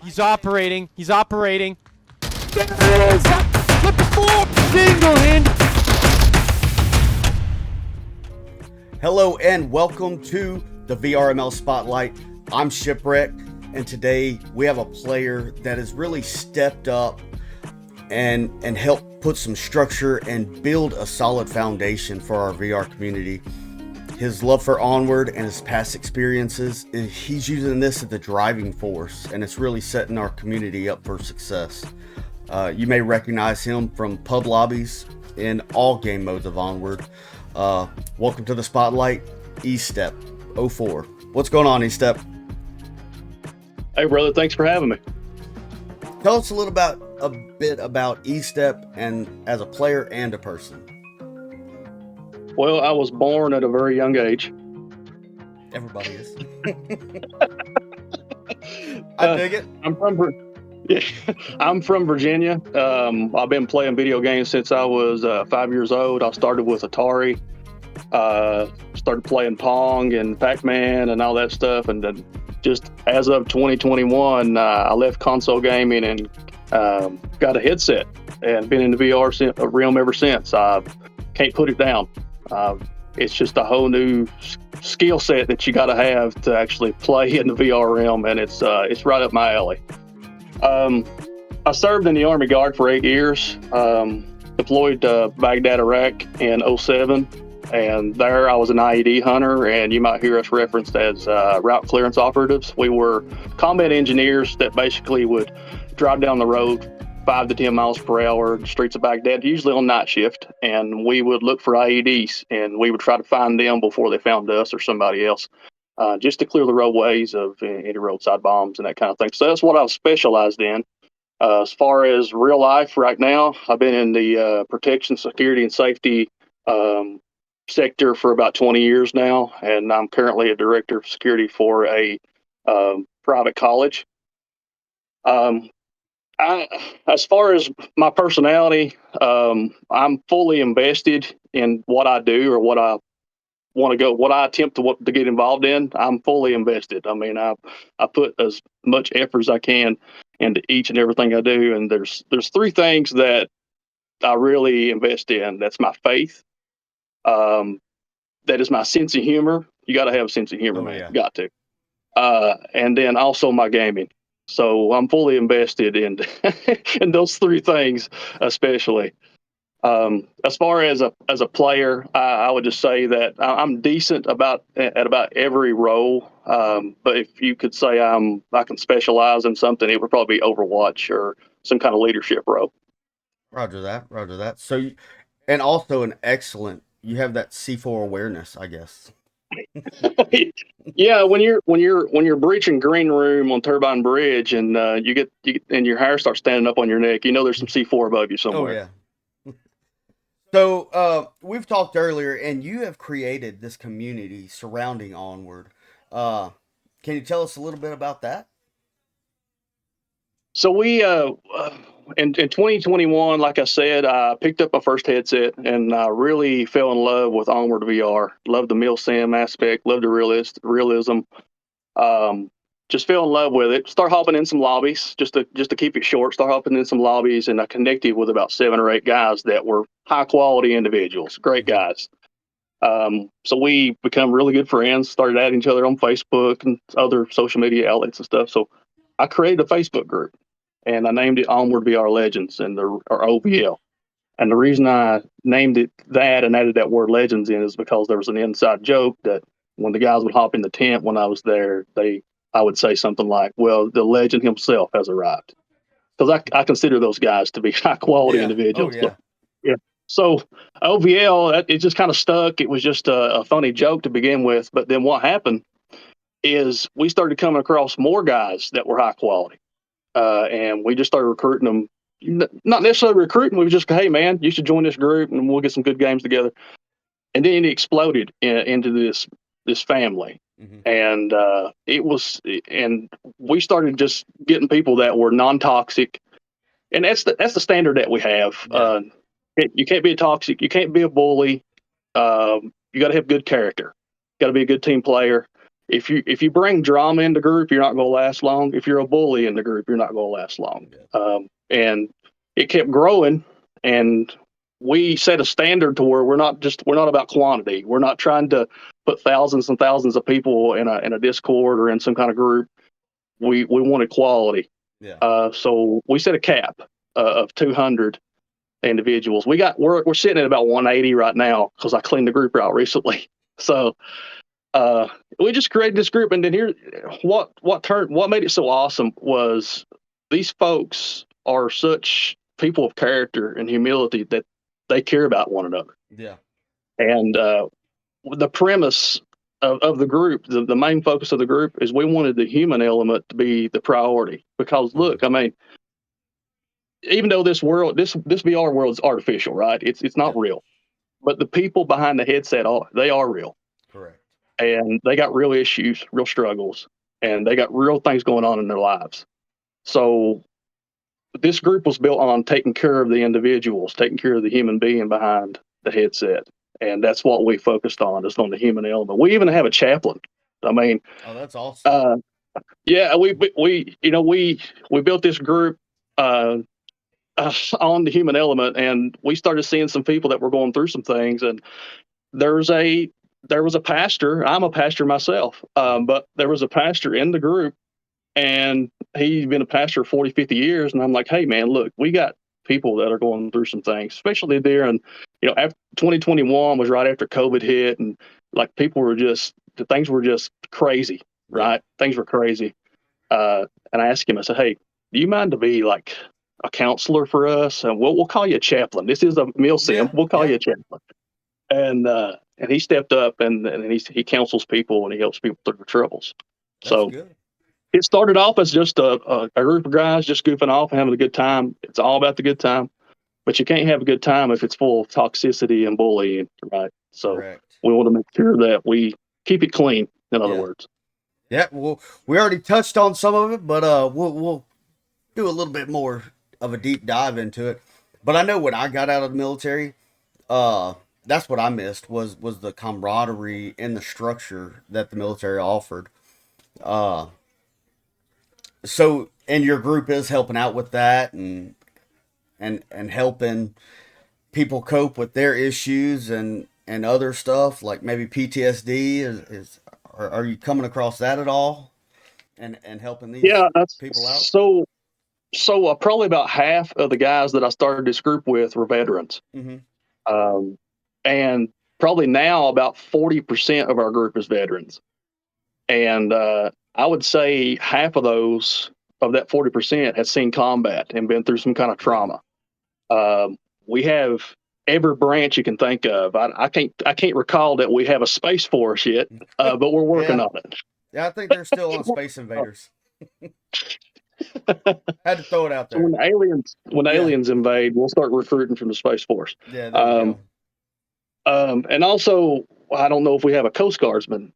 He's operating. He's operating. There it is! Flip the floor! Single hand! Hello and welcome to the VRML Spotlight. I'm Shipwreckd, and today we have a player that has really stepped up and helped put some structure and build a solid foundation for our VR community. His love for Onward and his past experiences, he's using this as the driving force, and it's really setting our community up for success. You may recognize him from pub lobbies in all game modes of Onward. Welcome to the Spotlight, Estep04. What's going on, Estep? Hey, brother, thanks for having me. Tell us a bit about Estep and as a player and a person. Well, I was born at a very young age. Everybody is. I dig it. I'm from Virginia. I've been playing video games since I was 5 years old. I started with Atari. Started playing Pong and Pac-Man and all that stuff. And then just as of 2021, I left console gaming and got a headset and been in the VR realm ever since. I can't put it down. It's just a whole new skill set that you got to have to actually play in the VR realm, and it's right up my alley. I served in the Army Guard for 8 years, deployed to Baghdad, Iraq in 2007, and there I was an IED hunter, and you might hear us referenced as route clearance operatives. We were combat engineers that basically would drive down the road 5 to 10 miles per hour in the streets of Baghdad, usually on night shift, and we would look for IEDs, and we would try to find them before they found us or somebody else, just to clear the roadways of any roadside bombs and that kind of thing. So that's what I've specialized in. As far as real life right now, I've been in the protection, security, and safety sector for about 20 years now, and I'm currently a director of security for a private college. As far as my personality, I'm fully invested in what I do or what I attempt to get involved in. I'm fully invested. I mean, I put as much effort as I can into each and everything I do. And there's 3 things that I really invest in. That's my faith. That is my sense of humor. You got to have a sense of humor, man. Yeah. You got to. And then also my gaming. So I'm fully invested in in those 3 things, especially. As far as a player, I would just say that I'm decent at about every role. But if you could say I can specialize in something, it would probably be Overwatch or some kind of leadership role. Roger that. So, and also you have that C4 awareness, I guess. Yeah, when you're breaching green room on Turbine Bridge and you get and your hair starts standing up on your neck, you know there's some C4 above you somewhere. Oh yeah. So we've talked earlier, and you have created this community surrounding Onward. Can you tell us a little bit about that? So we in 2021, like I said, I picked up my first headset and I really fell in love with Onward VR. Loved the milsim aspect, loved the realism. Just fell in love with it. Start hopping in some lobbies, just to keep it short. Start hopping in some lobbies, and I connected with about 7 or 8 guys that were high quality individuals, great guys. So we become really good friends. Started adding each other on Facebook and other social media outlets and stuff. So I created a Facebook group, and I named it Onward VR Legends or OVL. And the reason I named it that and added that word legends in is because there was an inside joke that when the guys would hop in the tent when I was there, I would say something like, well, the legend himself has arrived. Because I consider those guys to be high quality individuals. Oh, yeah. So, yeah. So OVL, it just kind of stuck. It was just a funny joke to begin with. But then what happened is we started coming across more guys that were high quality. And we just started recruiting them. Not necessarily recruiting. We were just, hey, man, you should join this group and we'll get some good games together. And then it exploded into this family. Mm-hmm. And we started just getting people that were non-toxic, and that's the standard that we have. Yeah. You can't be toxic, you can't be a bully. You got to have good character, got to be a good team player, if you bring drama in the group, you're not going to last long. If you're a bully in the group, you're not going to last long. And it kept growing, and we set a standard to where we're not about quantity. We're not trying to put thousands and thousands of people in a Discord or in some kind of group. We wanted quality. Yeah. So we set a cap of 200 individuals. We're sitting at about 180 right now because I cleaned the group out recently. So we just created this group, and then here, what made it so awesome was these folks are such people of character and humility that they care about one another. Yeah. And the premise of the group, the main focus of the group is we wanted the human element to be the priority. Because look, I mean, even though this VR world is artificial, right? It's not real, but the people behind the headset are real. Correct. And they got real issues, real struggles, and they got real things going on in their lives. So this group was built on taking care of the individuals, taking care of the human being behind the headset. And that's what we focused on, is on the human element. We even have a chaplain. I mean, oh, that's awesome. Yeah, we built this group on the human element, and we started seeing some people that were going through some things. And there was a pastor. I'm a pastor myself, but there was a pastor in the group, and he's been a pastor for 40, 50 years. And I'm like, hey, man, look, we got people that are going through some things, especially there. And, after 2021 was right after COVID hit, and like things were just crazy, right? Things were crazy. And I asked him, I said, hey, do you mind to be like a counselor for us? And we'll call you a chaplain. This is a meal sim. We'll call you a chaplain. And he stepped up, and he counsels people, and he helps people through their troubles. That's good. It started off as just a group of guys just goofing off and having a good time. It's all about the good time, but you can't have a good time if it's full of toxicity and bullying, right? So we want to make sure that we keep it clean, in other words. Yeah, well, we already touched on some of it, but we'll do a little bit more of a deep dive into it. But I know when I got out of the military, that's what I missed was the camaraderie and the structure that the military offered. So, and your group is helping out with that and helping people cope with their issues and other stuff like maybe PTSD. Are you coming across that at all? And helping these people out? So probably about half of the guys that I started this group with were veterans. And probably now about 40% of our group is veterans. And I would say half of that 40% has seen combat and been through some kind of trauma. We have every branch you can think of. I can't recall that we have a Space Force yet, but we're working on it. Yeah, I think they're still on Space Invaders. Had to throw it out there. So when aliens invade, we'll start recruiting from the Space Force. Yeah, there we go. And also, I don't know if we have a Coast Guardsman,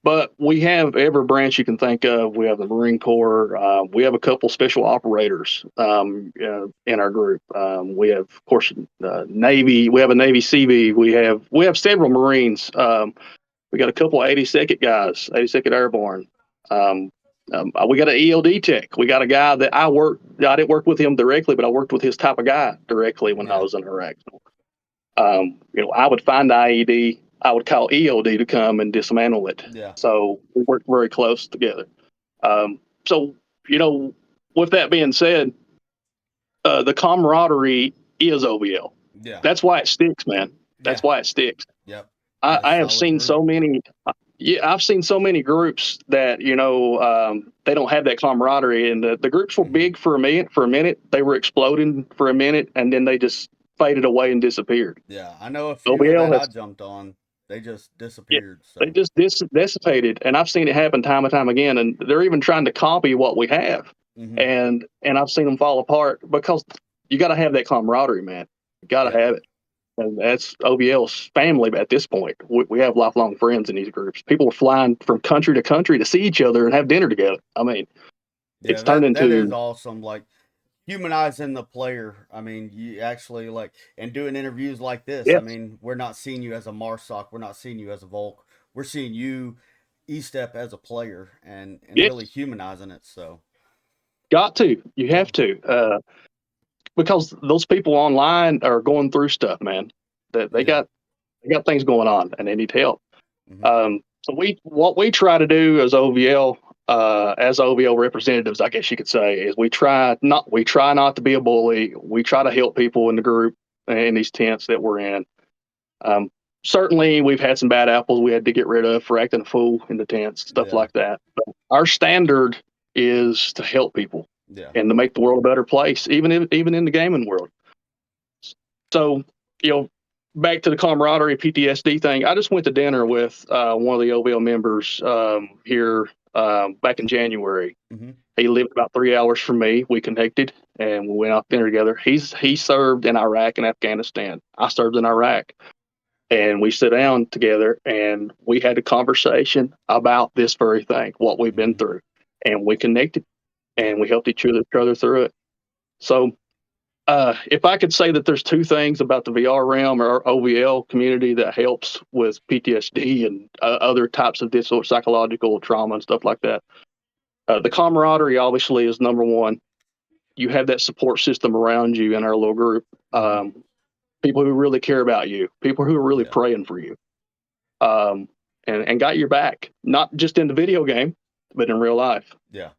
but we have every branch you can think of. We have the Marine Corps. We have a couple special operators in our group. We have, of course, Navy. We have a Navy Seavee. We have several Marines. We got a couple of 82nd guys, 82nd Airborne. We got an ELD tech. We got a guy that I didn't work with him directly, but I worked with his type of guy directly when I was in Iraq. I would find the IED. I would call ELD to come and dismantle it. Yeah. So we worked very close together. So with that being said, the camaraderie is OVL. Yeah. That's why it sticks, man. That's why it sticks. Yep. I have seen so many. Yeah, I've seen so many groups that they don't have that camaraderie, and the groups were big for a minute. They were exploding for a minute, and then they just faded away and disappeared. Yeah, I know a few that I jumped on. They just disappeared. Yeah, they just dissipated, and I've seen it happen time and time again. And they're even trying to copy what we have, and I've seen them fall apart because you got to have that camaraderie, man. You got to have it. And that's OVL's family at this point. We have lifelong friends in these groups. People are flying from country to country to see each other and have dinner together. I mean, it's turned into... That is awesome. Like, humanizing the player. I mean, you actually, like, and doing interviews like this. I mean, we're not seeing you as a Marsoc. We're not seeing you as a Volk. We're seeing you Estep as a player and Yes, really humanizing it. So got to. You yeah, have to. Because those people online are going through stuff, man. That yeah, they got things going on and they need help. hmm So what we try to do as OVL representatives, I guess you could say, is we try not to be a bully. We try to help people in the group in these tents that we're in. Um, Certainly, we've had some bad apples we had to get rid of for acting a fool in the tents, stuff yeah, like that. But our standard is to help people yeah, and to make the world a better place, even in the gaming world. So, you know, back to the camaraderie PTSD thing. I just went to dinner with one of the OVL members here back in January. hmm He lived about 3 hours from me. We connected and we went out to dinner together. He served in Iraq and Afghanistan. I served in Iraq, and we sat down together and we had a conversation about this very thing, what we've been hmm through, and we connected yeah, and we helped each other through it. So if I could say that there's two things about the VR realm or OVL community that helps with PTSD and other types of psychological trauma and stuff like that, the camaraderie obviously is number one. You have that support system around you in our little group. hmm People who really care about you, people who are really yeah, praying for you, um, and got your back, not just in the video game, but in real life. yeah,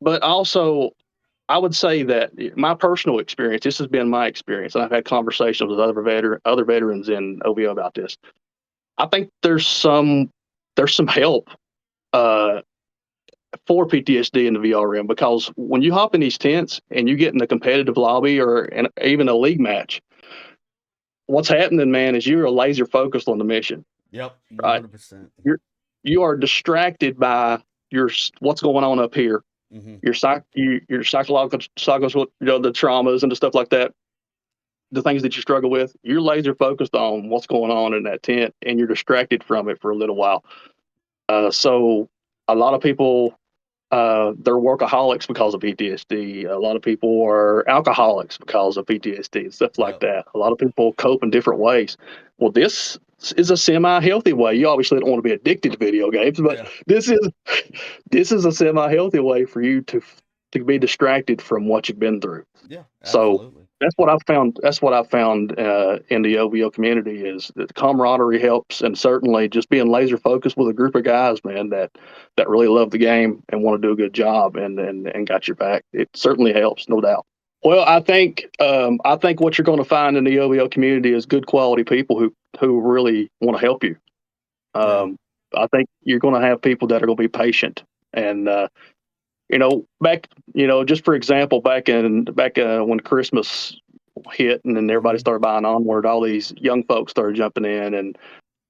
But also, I would say that my personal experience, this has been my experience, and I've had conversations with other veterans in OVO about this. I think there's some help uh, for PTSD in the VR realm, because when you hop in these tents and you get in a competitive lobby or even a league match, what's happening, man, is you're laser focused on the mission, yep, right? 100%. You're you are distracted by your what's going on up here, hmm your psychological, the traumas and the stuff like that, the things that you struggle with. You're laser focused on what's going on in that tent, and you're distracted from it for a little while. So a lot of people, they're workaholics because of PTSD. A lot of people are alcoholics because of PTSD and stuff like Yep, that. A lot of people cope in different ways. Well, this is a semi-healthy way. You obviously don't want to be addicted to video games, but yeah, this is a semi-healthy way for you to be distracted from what you've been through. yeah, So absolutely. that's what I've found. That's what I've found in the OVO community is that camaraderie helps, and certainly just being laser focused with a group of guys, man, that really love the game and want to do a good job and got your back. It certainly helps, no doubt. Well, I think what you're going to find in the OVO community is good quality people who really want to help you. Yeah, Um, I think you're going to have people that are going to be patient and just for example, back when Christmas hit and then everybody hmm started buying Onward, all these young folks started jumping in, and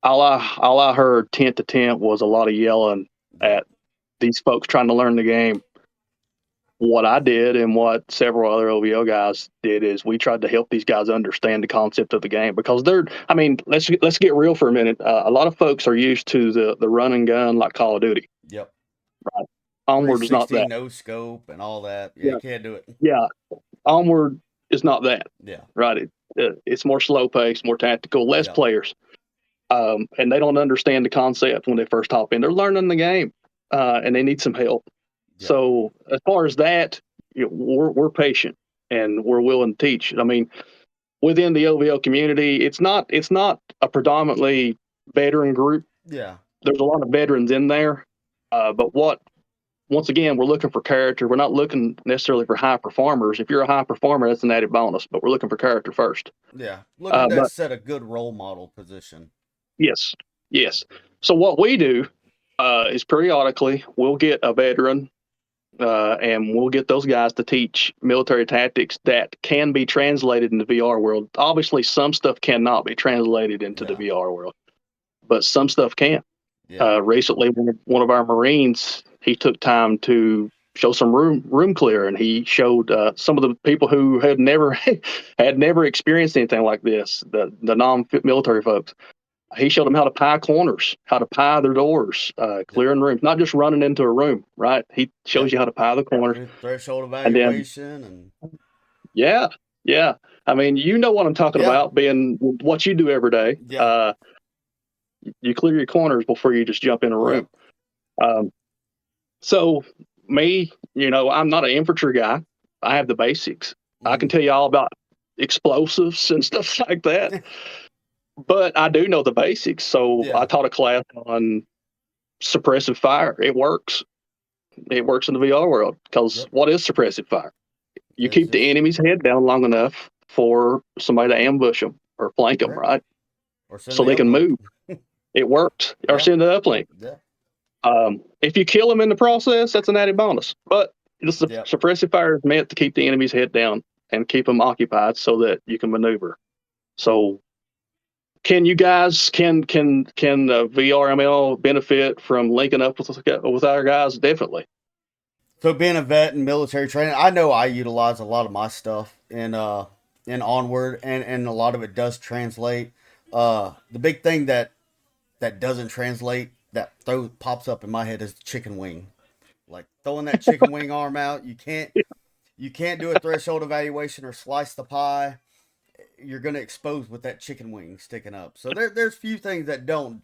all I heard tent to tent was a lot of yelling yep, at these folks trying to learn the game. What I did and what several other OVO guys did is we tried to help these guys understand the concept of the game, because I mean, let's get real for a minute. A lot of folks are used to the run and gun like Call of Duty. yep. Onward is not 360 that. no scope and all that. Yeah, you Yeah, can't do it. yeah. Onward is not that, Yeah, right? It's more slow paced, more tactical, less yep, players, and they don't understand the concept when they first hop in. They're learning the game, and they need some help. yep, So as far as that, we're patient and we're willing to teach. I mean, within the OVL community, it's not a predominantly veteran group. yeah, There's a lot of veterans in there, but once again, we're looking for character. We're not looking necessarily for high performers. If you're a high performer, that's an added bonus, but we're looking for character first. yeah. Looking to But set a good role model position. yes, yes. So what we do is periodically we'll get a veteran and we'll get those guys to teach military tactics that can be translated in the VR world. Obviously, some stuff cannot be translated into the Yeah, VR world, but some stuff can. yeah, Recently, one of our Marines, he took time to show some room clear, and he showed some of the people who had never had never experienced anything like this, the non-military folks. He showed them how to pie corners, how to pie their doors, yep, clearing rooms, not just running into a room. Right? He shows yep. you how to pie the corners, Threshold and then evaluation and yeah, yeah. I mean, you know what I'm talking yeah, about, being what you do every day. yeah, You clear your corners before you just jump in a yep. room. Um, so me, I'm not an infantry guy. I have the basics. I can Mhm. tell you all about explosives and stuff like that, but I do know the basics. So I Yeah. taught a class on suppressive fire. It works. It works in the VR world because Yep. what is suppressive fire? You It's keep the just enemy's head down long enough for somebody to ambush them or flank them, correct. right? Or send So the they can uplink. move. It works. Or Yeah. send an uplink. Yeah. If you kill them in the process, that's an added bonus. But the Yep. suppressive fire is meant to keep the enemy's head down and keep them occupied so that you can maneuver. So, can you guys can VRML benefit from linking up with our guys? Definitely. So being a vet in military training, I know I utilize a lot of my stuff in Onward, and a lot of it does translate. The big thing that doesn't translate pops up in my head is the chicken wing. Like throwing that chicken wing arm out, you can't do a threshold evaluation or slice the pie. You're gonna expose with that chicken wing sticking up. So there's few things that don't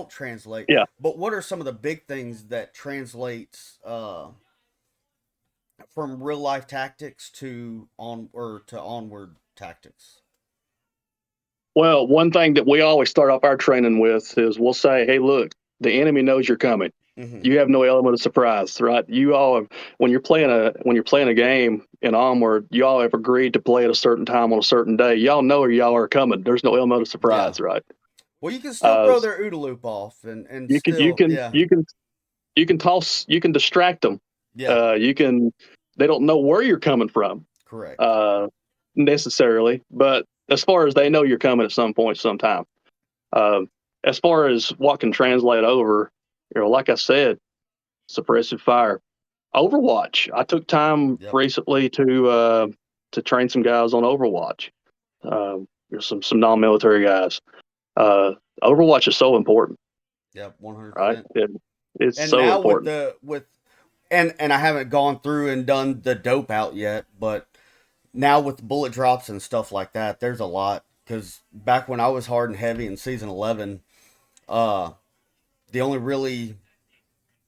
translate. Yeah. But what are some of the big things that translates from real life tactics to onward tactics? Well, one thing that we always start off our training with is we'll say, "Hey, look, the enemy knows you're coming. Mm-hmm. You have no element of surprise, right? You all have, when you're playing a game in Onward, you all have agreed to play at a certain time on a certain day. Y'all know y'all are coming. There's no element of Yeah. surprise, right? Well, you can still Uh, throw their OODA loop off and you can you still, can yeah, you can you can toss you can distract them. yeah, You can they don't know where you're coming from correct. uh, necessarily, but as far as they know you're coming at some point, sometime. Uh, as far as what can translate over, like I said, suppressive fire. Overwatch. I took time Yep, recently to train some guys on Overwatch. There's some non-military guys. Uh, Overwatch is so important, yep, one hundred right? percent. It's And so now with important. the with and I haven't gone through and done the dope out yet, but now with bullet drops and stuff like that, there's a lot. Because back when I was hard and heavy in season 11, uh, the only really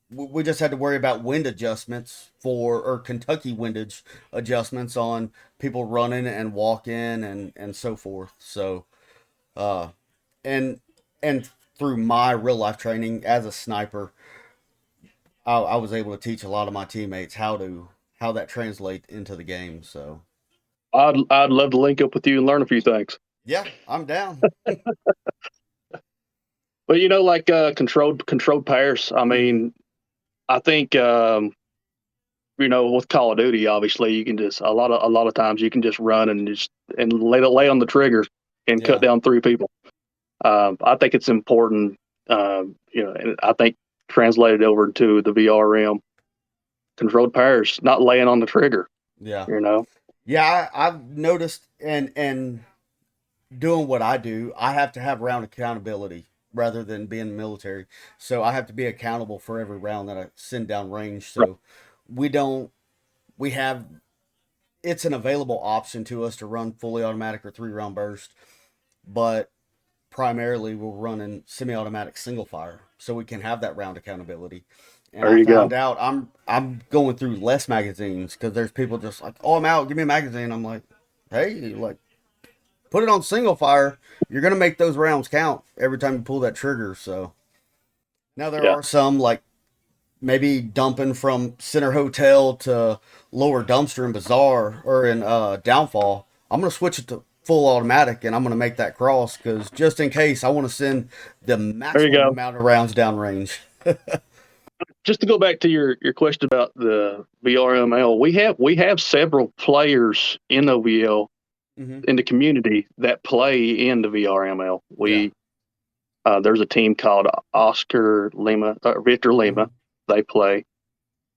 we just had to worry about wind adjustments or Kentucky windage adjustments on people running and walking and so forth. So uh, and and through my real life training as a sniper, I was able to teach a lot of my teammates how that translates into the game. So I'd love to link up with you and learn a few things. yeah, I'm down. But like controlled pairs. I Mm-hmm. mean, I think with Call of Duty, obviously you can just a lot of times you can just run and lay on the trigger and cut Yeah, down three people. I think it's important, and I think translated over to the VR realm, controlled pairs, not laying on the trigger. yeah, You know, yeah. I've noticed and doing what I do, I have to have round accountability rather than being in the military. So I have to be accountable for every round that I send down range. right. So we don't we have it's an available option to us to run fully automatic or 3 round burst, but primarily we're running semi-automatic single fire so we can have that round accountability. And There I you found go. out I'm going through less magazines because there's people just like, oh, I'm out, give me a magazine. I'm like, hey, like, put it on single fire. You're gonna make those rounds count every time you pull that trigger. So now there Yeah, are some like maybe dumping from center hotel to lower dumpster in bazaar or in downfall. I'm gonna switch it to full automatic and I'm gonna make that cross because just in case I want to send the there you maximum go. amount of rounds downrange. Just to go back to your question about the VRML, we have several players in OVL Mm-hmm. in the community that play in the VRML. Yeah. There's a team called Oscar Lima, Victor Mm-hmm. Lima. They play,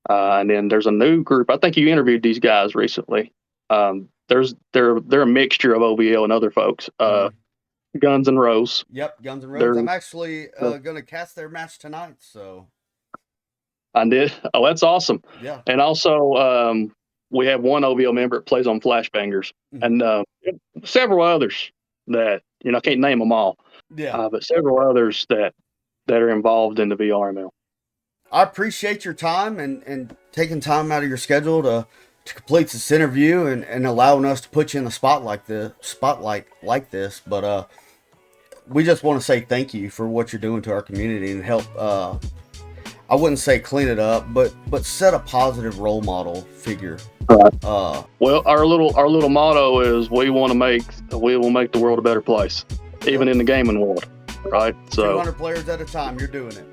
and then there's a new group. I think you interviewed these guys recently. They're a mixture of OVL and other folks. Mm-hmm. Guns and Rose. Yep. Guns and Roses. They're I'm actually uh, gonna cast their match tonight. So I did. Oh, that's awesome. yeah. And also, we have one OVL member that plays on Flashbangers, Mm-hmm. and several others that I can't name them all, Yeah. but several others that are involved in the VRML. I appreciate your time and taking time out of your schedule to complete this interview and allowing us to put you in the spotlight like this. But we just want to say thank you for what you're doing to our community and help. I wouldn't say clean it up, but set a positive role model figure. Right. Well, our little motto is we will make the world a better place, even in the gaming world. Right. So 200 players at a time, you're doing it.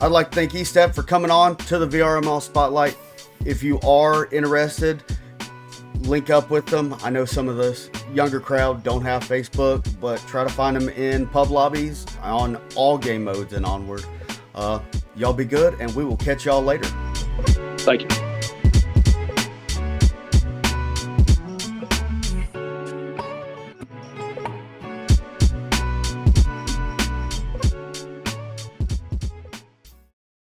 I'd like to thank Estep for coming on to the VRML Spotlight. If you are interested, link up with them. I know some of this younger crowd don't have Facebook, but try to find them in pub lobbies on all game modes and Onward. Y'all be good, and we will catch y'all later. Thank you.